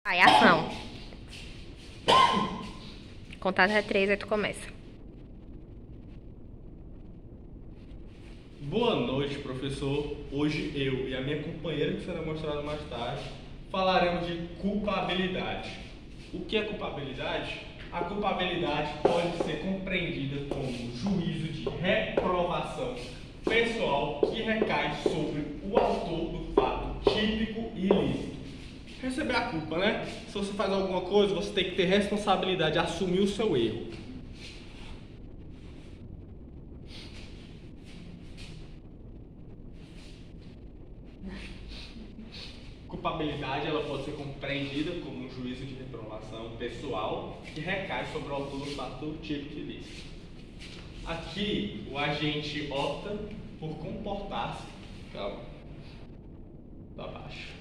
Aí, ação. Contar até 3, aí tu começa. Boa noite, professor. Hoje eu e a minha companheira, que será mostrada mais tarde, falaremos de culpabilidade. O que é culpabilidade? A culpabilidade pode ser compreendida como juízo de reprovação pessoal que recai sobre o autor do fato típico e ilícito. Receber a culpa, né? Se você faz alguma coisa, você tem que ter responsabilidade, assumir o seu erro. Culpabilidade ela pode ser compreendida como um juízo de reprovação pessoal que recai sobre o autor do fato típico e ilícito. Aqui, o agente opta por comportar-se. Calma. Para baixo.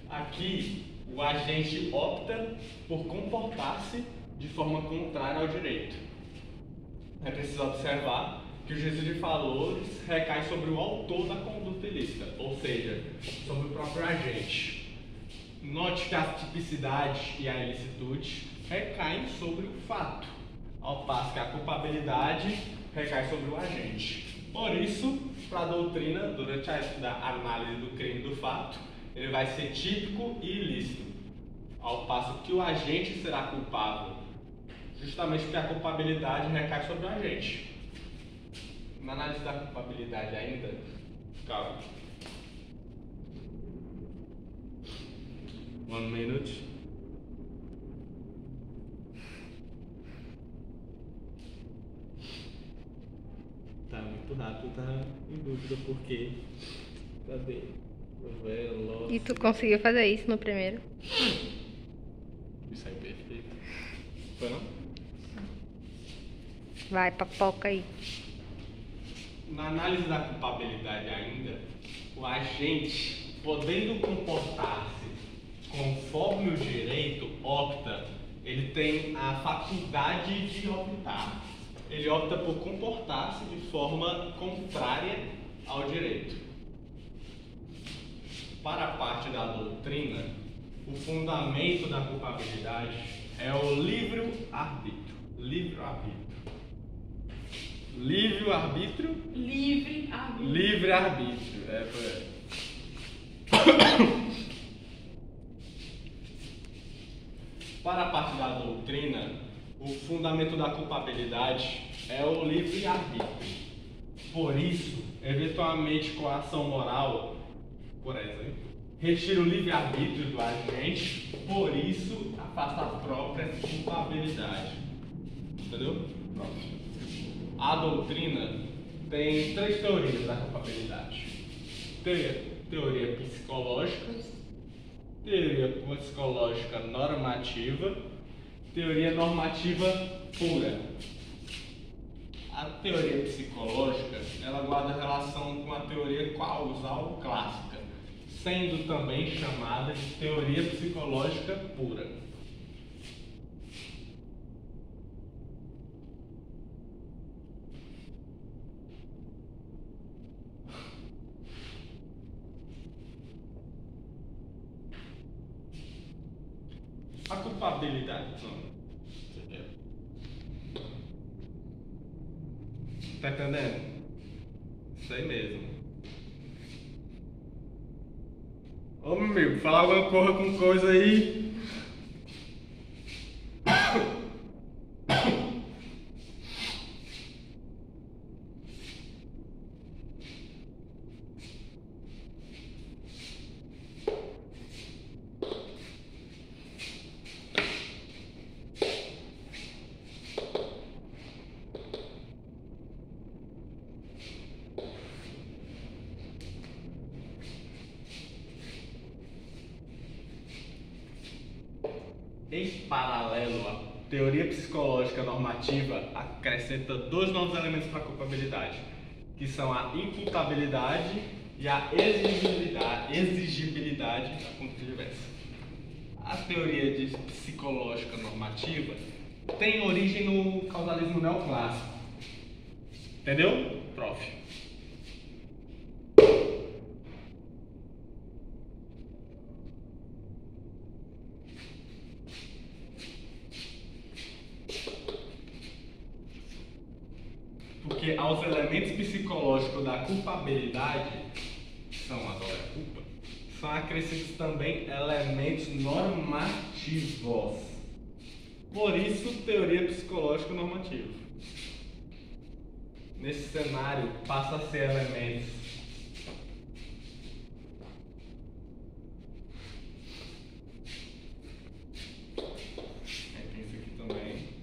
Aqui, o agente opta por comportar-se de forma contrária ao direito. É preciso observar que o juízo de valores recai sobre o autor da conduta ilícita, ou seja, sobre o próprio agente. Note que a tipicidade e a ilicitude recaem sobre o fato, ao passo que a culpabilidade recai sobre o agente. Por isso, para a doutrina, durante a análise do crime do fato, ele vai ser típico e ilícito, ao passo que o agente será culpável, justamente porque a culpabilidade recai sobre o agente. Na análise da culpabilidade ainda, calma. 1 minute. Tá muito rápido, tá em dúvida porque. Cadê? Veloz. E tu conseguiu fazer isso no primeiro? Isso aí perfeito. Foi não? Vai, papoca aí. Na análise da culpabilidade ainda, o agente, podendo comportar-se conforme o direito opta, ele tem a faculdade de optar. Ele opta por comportar-se de forma contrária ao direito. Para a parte da doutrina, o fundamento da culpabilidade é o livre-arbítrio. Livre-arbítrio. Livre-arbítrio? Livre-arbítrio. Livre-arbítrio. Para a parte da doutrina, o fundamento da culpabilidade é o livre-arbítrio. Por isso, eventualmente, com a ação moral, por exemplo, retira o livre-arbítrio do agente, por isso, afasta a própria culpabilidade. Entendeu? Pronto. A doutrina tem 3 teorias da culpabilidade. Teoria psicológica, teoria psicológica normativa, teoria normativa pura. A teoria psicológica, ela guarda relação com a teoria causal clássica, sendo também chamada de teoria psicológica pura. A culpabilidade, tá entendendo? Isso aí mesmo. Ô meu amigo, fala alguma porra com coisa aí. Em paralelo, a teoria psicológica normativa acrescenta 2 novos elementos para a culpabilidade, que são a imputabilidade e a exigibilidade da conduta diversa. A teoria psicológica normativa tem origem no causalismo neoclássico. Entendeu, prof? porque aos elementos psicológicos da culpabilidade, são a dor e a culpa, são acrescidos também elementos normativos. Por isso, teoria psicológica normativa. Nesse cenário, passa a ser elementos tem isso aqui também.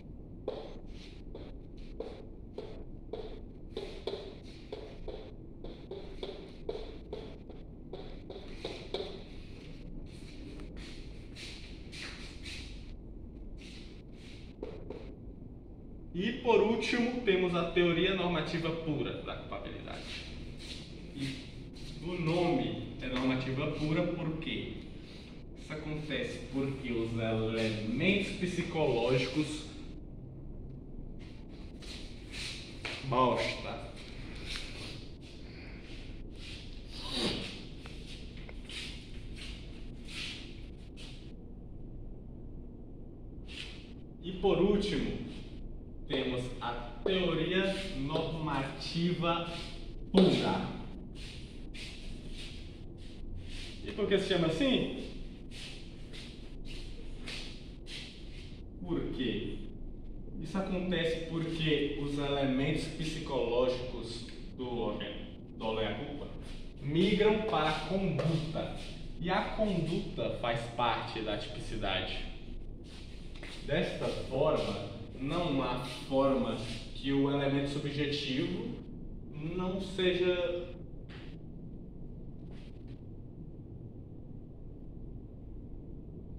E por último, temos a teoria normativa pura da culpabilidade. E o nome é normativa pura por quê? Isso acontece porque os elementos psicológicos bosta. E por último, temos a teoria normativa pura. E por que se chama assim? Por quê? Isso acontece porque os elementos psicológicos do dolo e a culpa migram para a conduta. E a conduta faz parte da tipicidade. Desta forma, não há forma que o elemento subjetivo não seja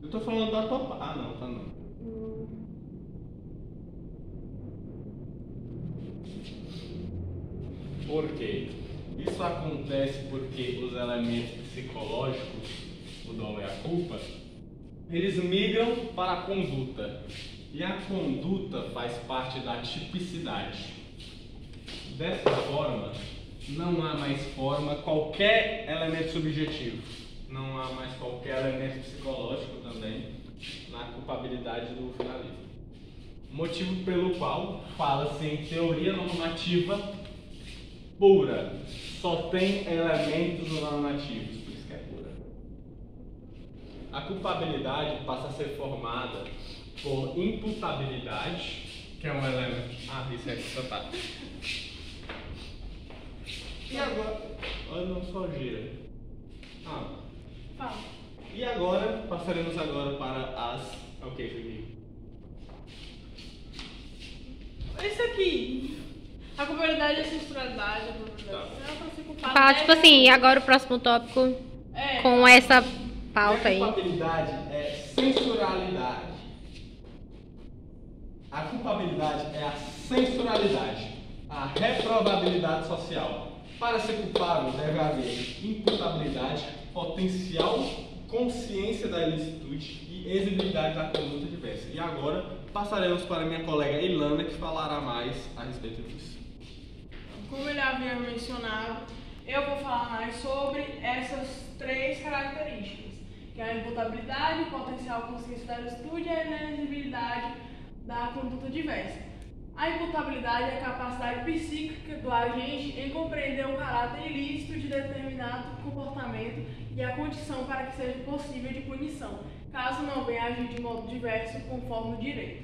eu tô falando da tua não, tá não. Por quê? Isso acontece porque os elementos psicológicos, o dolo e a culpa, eles migram para a conduta. E a conduta faz parte da tipicidade. Dessa forma, não há mais forma qualquer elemento subjetivo. Não há mais qualquer elemento psicológico também na culpabilidade do finalismo. Motivo pelo qual fala-se em teoria normativa pura. Só tem elementos normativos, por isso que é pura. A culpabilidade passa a ser formada por imputabilidade, que é um elemento. Ah, isso é que tá. E agora. Olha, não só gira. Fala. E agora, passaremos agora para as. O que é isso aqui? Isso aqui. A culpabilidade e a censuralidade. Tá. Fala, tipo assim, e agora o próximo tópico com essa pauta aí. A culpabilidade é censuralidade. A culpabilidade é a censuralidade, a reprovabilidade social. Para ser culpável deve haver imputabilidade, potencial, consciência da ilicitude e exigibilidade da conduta diversa. E agora passaremos para minha colega Ilana, que falará mais a respeito disso. Como ele havia mencionado, eu vou falar mais sobre essas três características, que é a imputabilidade, o potencial, consciência da ilicitude e a inexigibilidade da conduta diversa. A imputabilidade é a capacidade psíquica do agente em compreender o caráter ilícito de determinado comportamento e a condição para que seja possível de punição, caso não venha agir de modo diverso conforme o direito.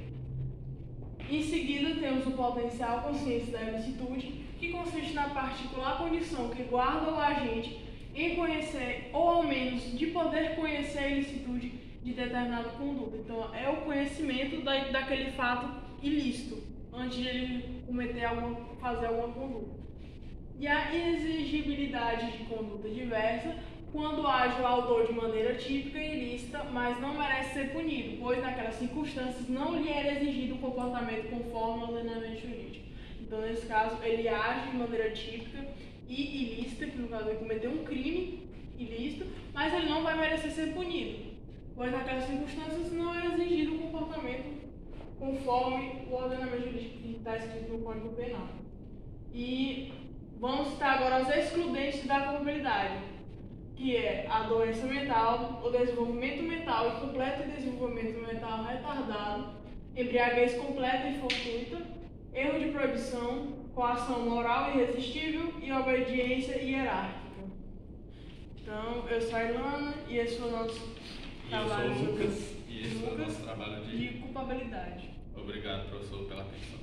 Em seguida, temos o potencial consciência da ilicitude, que consiste na particular condição que guarda o agente em conhecer, ou ao menos de poder conhecer a ilicitude de determinada conduta. Então, é o conhecimento daquele fato ilícito, antes de ele fazer alguma conduta. E a exigibilidade de conduta diversa, quando age o autor de maneira típica e ilícita, mas não merece ser punido, pois naquelas circunstâncias não lhe era exigido um comportamento conforme ao ordenamento jurídico. Então, nesse caso, ele age de maneira típica e ilícita, que no caso ele cometeu um crime ilícito, mas ele não vai merecer ser punido, pois naquelas circunstâncias não era exigido um comportamento conforme o ordenamento jurídico que está escrito no Código Penal. E vamos citar agora os excludentes da culpabilidade, que é a doença mental, o desenvolvimento mental incompleto e desenvolvimento mental retardado, embriaguez completa e fortuita, erro de proibição, coação moral irresistível e obediência hierárquica. Então, eu sou a Ilana e esse foi o nosso trabalho. E eu sou o Lucas e esse foi o nosso trabalho de culpabilidade. Obrigado, professor, pela atenção.